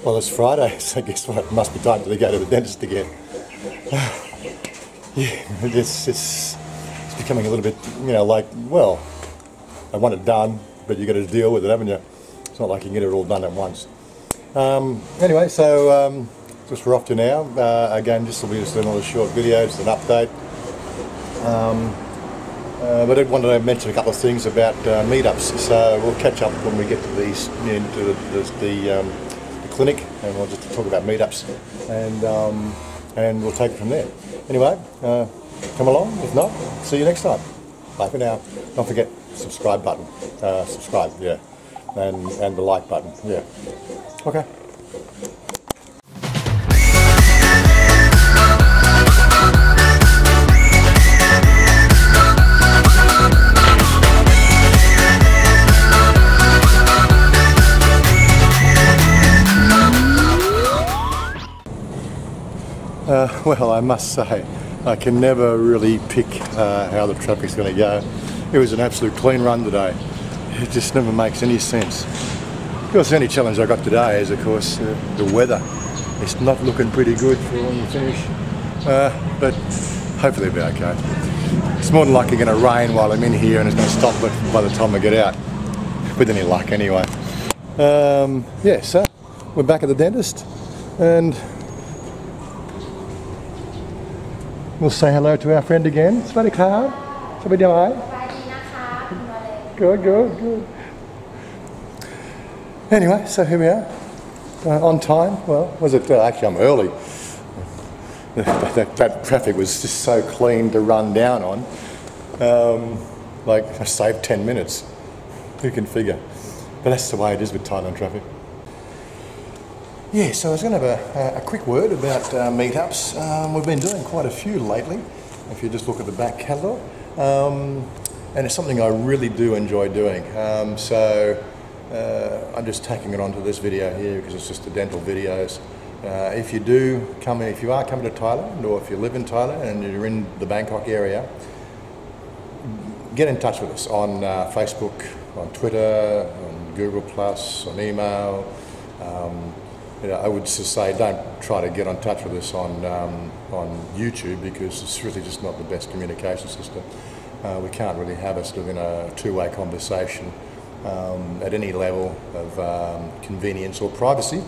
Well, it's Friday, so guess what? It must be time to go to the dentist again. Yeah, it's becoming a little bit, like, well, I want it done, but you got to deal with it, haven't you? It's not like you can get it all done at once. Anyway, so just we're off to now. Again, this will be just another short video, just an update. But I wanted to mention a couple of things about meetups, so we'll catch up when we get to these, into the clinic, and we'll just talk about meetups, and we'll take it from there. Anyway, come along. If not, see you next time. Bye for now. Don't forget subscribe button. Subscribe, yeah, and the like button, yeah. Okay. Well, I must say, I can never really pick how the traffic's going to go. It was an absolute clean run today. It just never makes any sense. Of course, the only challenge I got today is, of course, the weather. It's not looking pretty good for when you finish, but hopefully it'll be okay. It's more than likely going to rain while I'm in here, and it's going to stop by the time I get out, with any luck anyway. Yeah, so we're back at the dentist, and we'll say hello to our friend again. Good, good, good. Anyway, so here we are, on time. Well, was it? Actually, I'm early. That traffic was just so clean to run down on. Like, I saved 10 minutes. Who can figure? But that's the way it is with Thailand traffic. Yeah, so I was going to have a quick word about meetups. We've been doing quite a few lately, if you just look at the back catalogue. And it's something I really do enjoy doing. So I'm just tacking it onto this video here because it's just the dental videos. If you are coming to Thailand, or if you live in Thailand and you're in the Bangkok area, get in touch with us on Facebook, on Twitter, on Google+, on email. I would just say don't try to get in touch with us on YouTube, because it's really just not the best communication system. We can't really have a sort of in a two-way conversation at any level of convenience or privacy.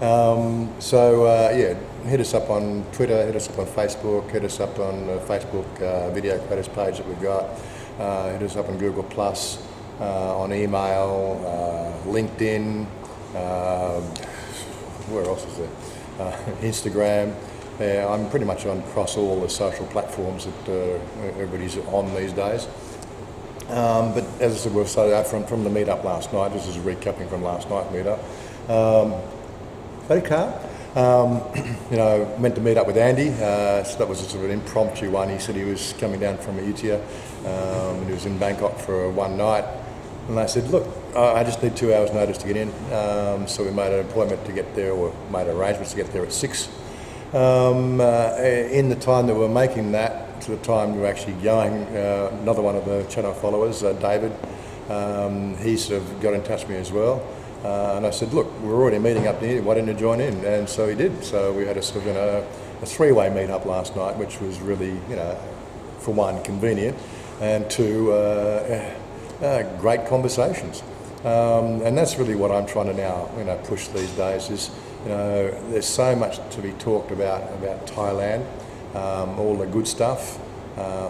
Yeah, hit us up on Twitter, hit us up on Facebook, hit us up on the Facebook video creators page that we've got, hit us up on Google+, on email, LinkedIn, where else is there? Instagram. I'm pretty much on across all the social platforms that everybody's on these days. But as I said, we've started out from the meetup last night. This is recapping from last night's meetup. Meant to meet up with Andy. So that was a sort of an impromptu one. He said he was coming down from Ayutthaya, and he was in Bangkok for one night. And I said, look, I just need 2 hours notice to get in. So we made an appointment to get there, or made arrangements to get there at 6. In the time that we were making that, to the time we were actually going, another one of the channel followers, David, he sort of got in touch with me as well. And I said, look, we're already meeting up here, why don't you join in? And so he did. So we had a sort of a three-way meet up last night, which was really, for one, convenient, and two, great conversations. And that's really what I'm trying to now, push these days is, there's so much to be talked about Thailand, all the good stuff,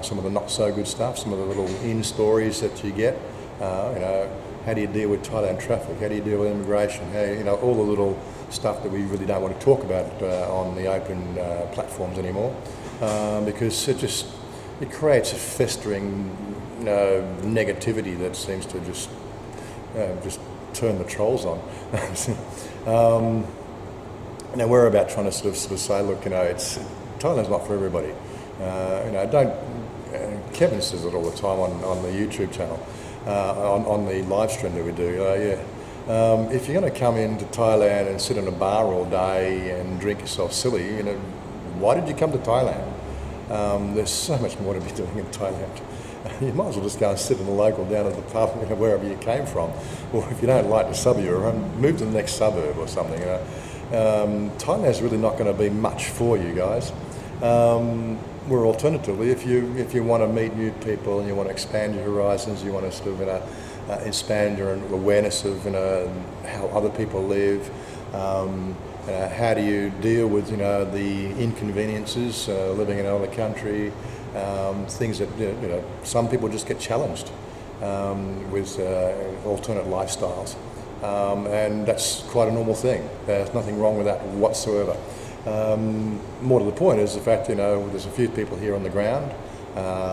some of the not so good stuff, some of the little stories that you get, how do you deal with Thailand traffic, how do you deal with immigration, how, all the little stuff that we really don't want to talk about on the open platforms anymore, because it creates a festering negativity that seems to just turn the trolls on. Now we're about trying to sort of say, look, Thailand's not for everybody. Kevin says it all the time on the YouTube channel, on the live stream that we do. If you're going to come into Thailand and sit in a bar all day and drink yourself silly, why did you come to Thailand? There's so much more to be doing in Thailand. You might as well just go and sit in the local down at the pub, wherever you came from. Or if you don't like the suburb you're in, move to the next suburb or something. Thailand's really not going to be much for you guys. Where alternatively, if you want to meet new people and you want to expand your horizons, you want to sort of expand your awareness of how other people live. How do you deal with the inconveniences living in another country? Things that some people just get challenged with alternate lifestyles, and that's quite a normal thing. There's nothing wrong with that whatsoever. More to the point is the fact there's a few people here on the ground.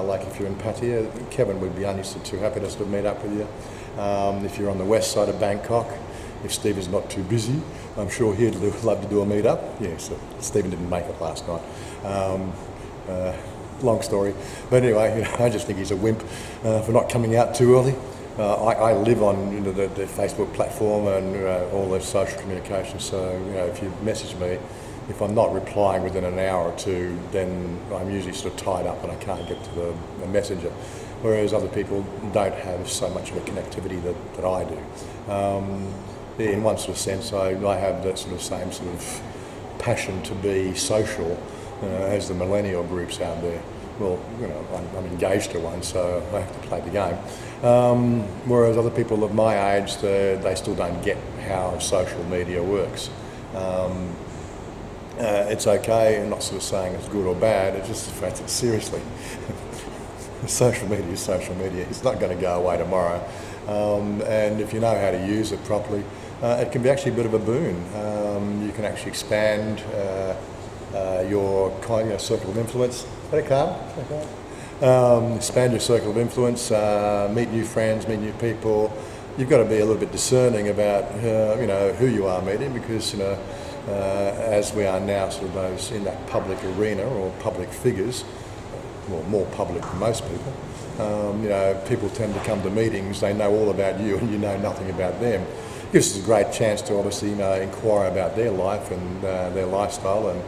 Like if you're in Pattaya, Kevin would be only too happy to sort of meet up with you. If you're on the west side of Bangkok, if Stephen's not too busy, I'm sure he'd love to do a meet-up. Yeah, so Stephen didn't make it last night. Long story. But anyway, I just think he's a wimp for not coming out too early. I live on the Facebook platform and all the social communication, so if you message me, if I'm not replying within an hour or two, then I'm usually sort of tied up and I can't get to the messenger. Whereas other people don't have so much of a connectivity that I do. In one sort of sense, I have that sort of same sort of passion to be social as the millennial groups out there. Well, I'm engaged to one, so I have to play the game. Whereas other people of my age, they still don't get how social media works. It's okay, I'm not sort of saying it's good or bad, it's just the fact that seriously, social media is social media. It's not going to go away tomorrow. And if you know how to use it properly, it can be actually a bit of a boon. You can actually expand your circle of influence. Expand your circle of influence, meet new friends, meet new people. You've got to be a little bit discerning about who you are meeting, because as we are now sort of those in that public arena or public figures, well, more public than most people, people tend to come to meetings, they know all about you and you know nothing about them. It gives us a great chance to obviously inquire about their life and their lifestyle and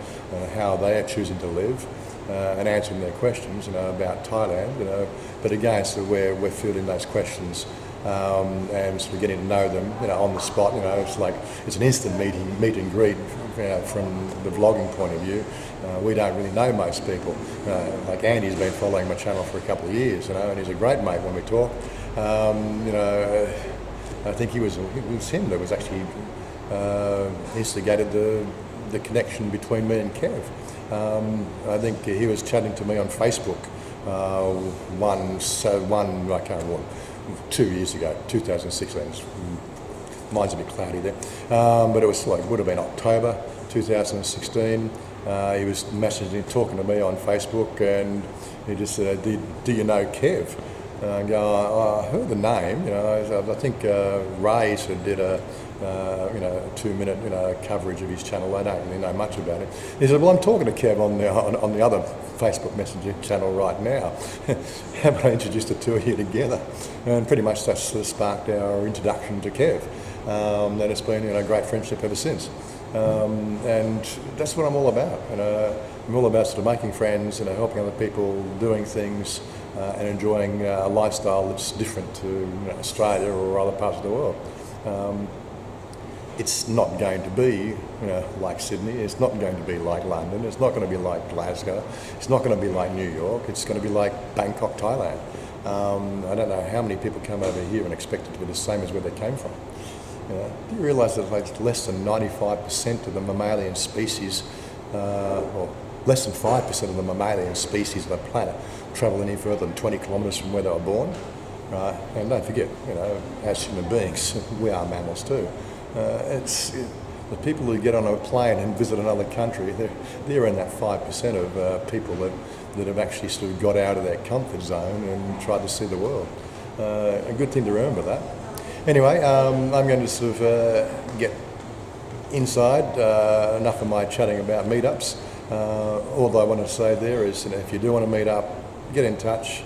how they are choosing to live, and answering their questions about Thailand. But again, so we're fielding those questions and sort of getting to know them on the spot. It's an instant meet and greet from the vlogging point of view. We don't really know most people. Like Andy's been following my channel for a couple of years, and he's a great mate when we talk. I think it was him that was actually instigated the connection between me and Kev. I think he was chatting to me on Facebook I can't remember, 2 years ago, 2016. Mine's a bit cloudy there, but it was would have been October 2016. He was messaging, talking to me on Facebook, and he just said, "Do you know Kev?" I go, I heard the name. I think Ray sort of did a 2-minute coverage of his channel. I don't really know much about it. He said, "Well, I'm talking to Kev on the other Facebook messaging channel right now. How about I introduce the two of you together?" And pretty much that sort of sparked our introduction to Kev. And it's been a great friendship ever since. And that's what I'm all about. I'm all about sort of making friends, helping other people, doing things, and enjoying a lifestyle that's different to Australia or other parts of the world. It's not going to be like Sydney, it's not going to be like London, it's not going to be like Glasgow, it's not going to be like New York, it's going to be like Bangkok, Thailand. I don't know how many people come over here and expect it to be the same as where they came from. Do you realise that less than 95% of the mammalian species, or less than 5% of the mammalian species of the planet travel any further than 20 kilometres from where they were born? Right? And don't forget, as human beings, we are mammals too. The people who get on a plane and visit another country, they're in that 5% of people that have actually sort of got out of their comfort zone and tried to see the world. A good thing to remember that. Anyway, I'm going to sort of get inside. Enough of my chatting about meetups. All I want to say there is, if you do want to meet up, get in touch.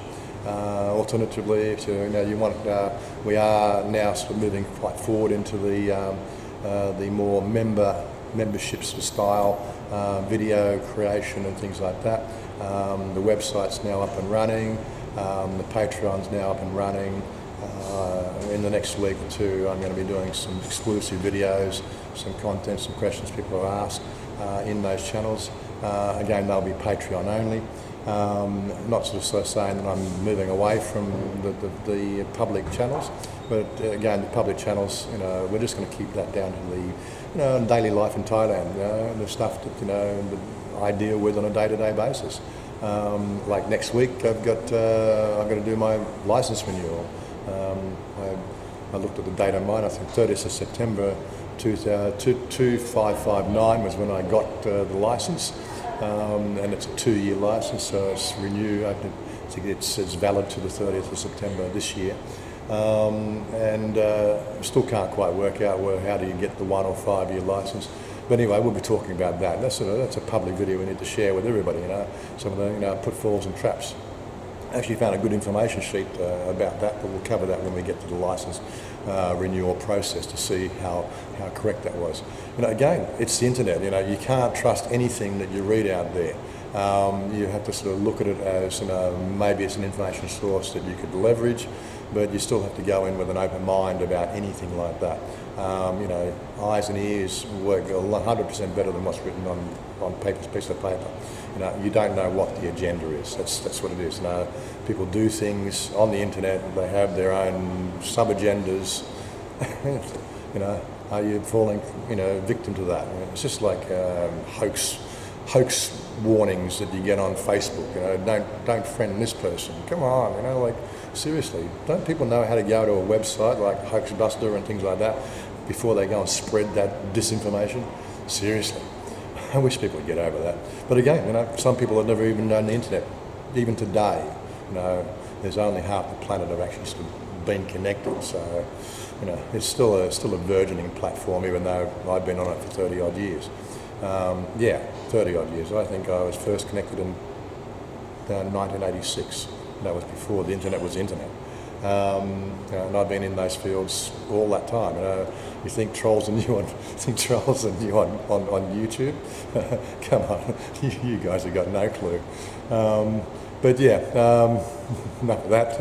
Alternatively, if you want, we are now sort of moving quite forward into the more memberships style video creation and things like that. The website's now up and running. The Patreon's now up and running. In the next week or two, I'm going to be doing some exclusive videos, some content, some questions people have asked in those channels. Again, they'll be Patreon only. Not sort of saying that I'm moving away from the public channels, but again, the public channels, we're just going to keep that down to the, daily life in Thailand, the stuff that, I deal with on a day-to-day basis. Like next week, I've got to do my license renewal. I looked at the date on mine. I think 30th of September 2559 was when I got the license, and it's a 2-year license, so it's renewed. I think it's valid to the 30th of September this year. And still can't quite work out how do you get the 1 or 5-year license. But anyway, we'll be talking about that. That's a public video we need to share with everybody. Some of the pitfalls and traps. I actually found a good information sheet about that, but we'll cover that when we get to the license renewal process to see how correct that was. Again, it's the internet. You can't trust anything that you read out there. You have to sort of look at it as maybe it's an information source that you could leverage, but you still have to go in with an open mind about anything like that. Eyes and ears work 100% better than what's written on piece of paper. You don't know what the agenda is. That's what it is. People do things on the internet. They have their own sub-agendas. Are you falling, victim to that? It's just like hoax warnings that you get on Facebook. Don't friend this person. Come on, seriously. Don't people know how to go to a website like Hoaxbuster and things like that before they go and spread that disinformation? Seriously. I wish people would get over that. But again, some people have never even known the internet. Even today, there's only half the planet have actually sort of been connected. So, it's still a burgeoning platform, even though I've been on it for 30 odd years. 30 odd years. I think I was first connected in 1986. That was before the internet was the internet. And I've been in those fields all that time. You think trolls are new on YouTube? Come on, you guys have got no clue. But yeah, enough of that.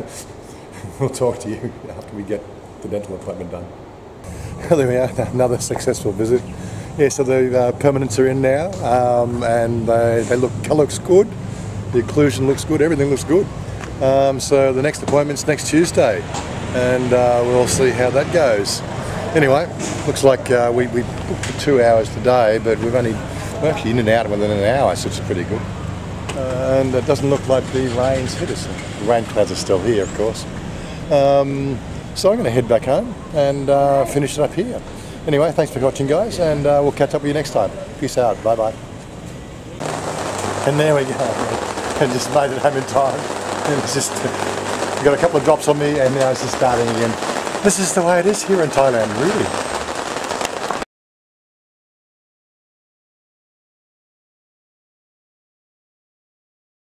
We'll talk to you after we get the dental appointment done. There we are, another successful visit. Yeah, so the permanents are in now, and they looks good. The occlusion looks good. Everything looks good. So the next appointment's next Tuesday, and we'll see how that goes. Anyway, looks like we booked for 2 hours today, but we're actually in and out within an hour, so it's pretty good. And it doesn't look like the rain's hit us. The rain clouds are still here, of course. So I'm going to head back home and finish it up here. Anyway, thanks for watching, guys, and we'll catch up with you next time. Peace out. Bye-bye. And there we go. I just made it home in time. And it's just got a couple of drops on me, and now it's just starting again. This is the way it is here in Thailand, really.